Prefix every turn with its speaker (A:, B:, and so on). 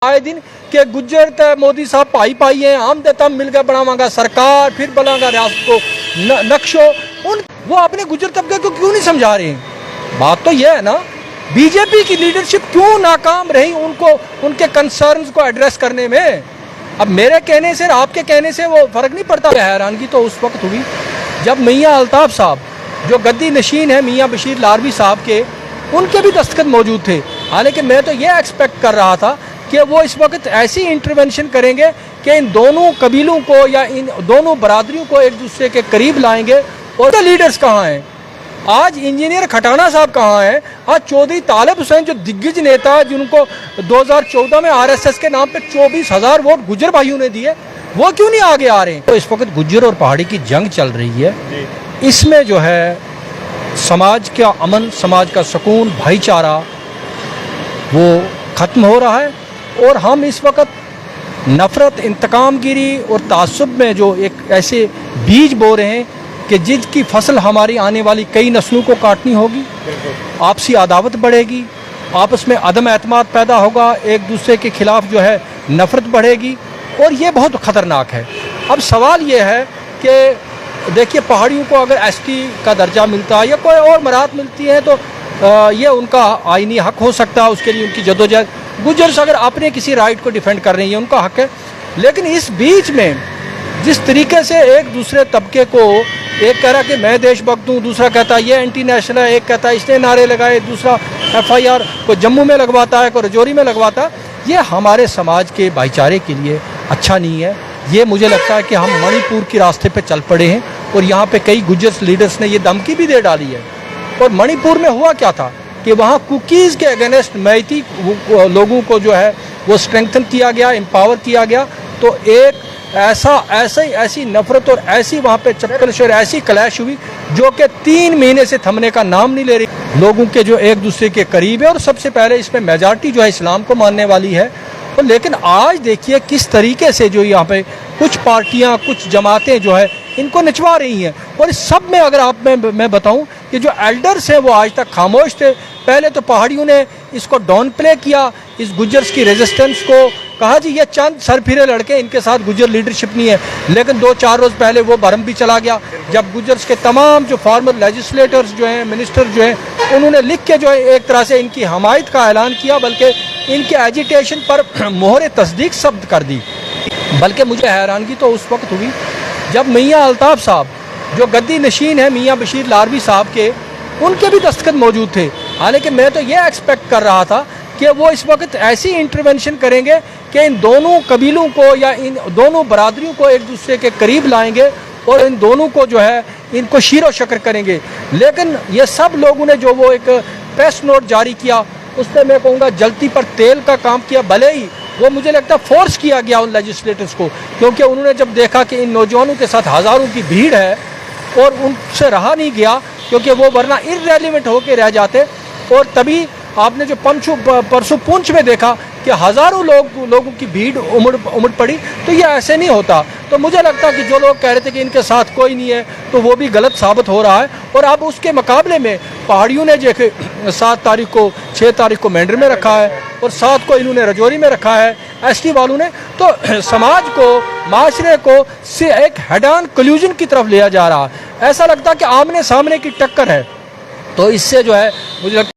A: आए दिन के गुज्जर ते मोदी साहब पाई पाई है, हम ते तब मिलकर बनावांगा सरकार, फिर बनागा रियासत को नक्शो। वो अपने गुज्जर तबके को क्यों नहीं समझा रहे हैं? बात तो यह है ना, बीजेपी की लीडरशिप क्यों नाकाम रही उनको उनके कंसर्न्स को एड्रेस करने में। अब मेरे कहने से आपके कहने से वो फर्क नहीं पड़ता। हैरानगी तो उस वक्त हुई जब मियाँ अल्ताफ साहब जो गद्दी नशीन है मियाँ बशीर लारवी साहब के, उनके भी दस्तखत मौजूद थे। हालांकि मैं तो ये एक्सपेक्ट कर रहा था कि वो इस वक्त ऐसी इंटरवेंशन करेंगे कि इन दोनों कबीलों को या इन दोनों बरादरियों को एक दूसरे के करीब लाएंगे। और लीडर्स कहाँ हैं? आज इंजीनियर खटाना साहब कहाँ हैं? आज चौधरी तालिब हुसैन जो दिग्गज नेता है, जिनको 2014 में आरएसएस के नाम पे 24,000 वोट गुज्जर भाइयों ने दिए, वो क्यों नहीं आगे आ रहे हैं? तो इस वक्त गुज्जर और पहाड़ी की जंग चल रही है। इसमें जो है समाज का अमन, समाज का सुकून, भाईचारा वो ख़त्म हो रहा है। और हम इस वक्त नफ़रत, इंतकामगिरी और तासुब में जो एक ऐसे बीज बो रहे हैं कि जिसकी फसल हमारी आने वाली कई नस्लों को काटनी होगी। आपसी अदावत बढ़ेगी, आपस में अदम एतमाद पैदा होगा, एक दूसरे के खिलाफ जो है नफ़रत बढ़ेगी और ये बहुत ख़तरनाक है। अब सवाल ये है कि देखिए, पहाड़ियों को अगर एसटी का दर्जा मिलता है या कोई और मराहत मिलती है तो ये उनका आईनी हक हो सकता है, उसके लिए उनकी जदोजहद। गुज्जर्स अगर अपने किसी राइट को डिफेंड कर रही है, उनका हक है। लेकिन इस बीच में जिस तरीके से एक दूसरे तबके को, एक कह रहा कि मैं देशभक्त हूँ, दूसरा कहता है ये एंटी नेशनल है, एक कहता है इसने नारे लगाए, दूसरा FIR को जम्मू में लगवाता है, को रजौरी में लगवाता है, ये हमारे समाज के भाईचारे के लिए अच्छा नहीं है। ये मुझे लगता है कि हम मणिपुर के रास्ते पे चल पड़े हैं और यहाँ पे कई गुज्जर लीडर्स ने ये धमकी भी दे डाली है। और मणिपुर में हुआ क्या था कि वहाँ कुकीज़ के अगेंस्ट मैती लोगों को जो है वो स्ट्रेंथन किया गया, एम्पावर किया गया। तो एक ऐसी नफरत और ऐसी वहाँ पे चक्करश और ऐसी क्लैश हुई जो कि 3 महीने से थमने का नाम नहीं ले रही। लोगों के जो एक दूसरे के करीब है, और सबसे पहले इसमें मेजॉरिटी जो है इस्लाम को मानने वाली है। तो लेकिन आज देखिए किस तरीके से जो यहाँ पे कुछ पार्टियाँ, कुछ जमातें जो है इनको नचवा रही हैं। और इस सब में अगर मैं बताऊं कि जो एल्डर्स हैं वो आज तक खामोश थे। पहले तो पहाड़ियों ने इसको डाउन प्ले किया, इस गुज्जर्स की रेजिस्टेंस को, कहा जी ये चंद सरफिरे लड़के, इनके साथ गुज्जर लीडरशिप नहीं है। लेकिन 2-4 रोज़ पहले वो भरम भी चला गया जब गुज्जर्स के तमाम जो फॉर्मर लेजिस्लेटर्स जो हैं, मिनिस्टर जो हैं, उन्होंने लिख के जो है एक तरह से इनकी हमायत का ऐलान किया, बल्कि इनके एजिटेशन पर मोहर तस्दीक शब्द कर दी। बल्कि मुझे हैरानगी तो उस वक्त हुई जब मियाँ अल्ताफ साहब जो गद्दी नशीन है मियाँ बशीर लारवी साहब के, उनके भी दस्तखत मौजूद थे। हालांकि मैं तो ये एक्सपेक्ट कर रहा था कि वो इस वक्त ऐसी इंटरवेंशन करेंगे कि इन दोनों कबीलों को या इन दोनों बरादरियों को एक दूसरे के करीब लाएंगे और इन दोनों को जो है इनको शीरो शक्र करेंगे। लेकिन ये सब लोगों ने जो वो एक प्रेस नोट जारी किया, उसमें मैं कहूँगा जलती पर तेल का काम किया। भले ही वो मुझे लगता है फोर्स किया गया उन लेजिस्लेटर्स को, क्योंकि उन्होंने जब देखा कि इन नौजवानों के साथ हज़ारों की भीड़ है और उनसे रहा नहीं गया, क्योंकि वो वरना इररेलेवेंट होके रह जाते। और तभी आपने जो परसों पुंछ में देखा कि हज़ारों लोगों की भीड़ उमड़ पड़ी। तो ये ऐसे नहीं होता। तो मुझे लगता कि जो लोग कह रहे थे कि इनके साथ कोई नहीं है, तो वो भी गलत साबित हो रहा है। और अब उसके मुकाबले में पहाड़ियों ने जो 7 तारीख को, 6 तारीख को मेंढर में रखा है और 7 को इन्होंने रजौरी में रखा है ST वालों ने। तो समाज को, माशरे को से एक हेड ऑन कल्यूजन की तरफ लिया जा रहा है। ऐसा लगता है कि आमने सामने की टक्कर है। तो इससे जो है मुझे लगता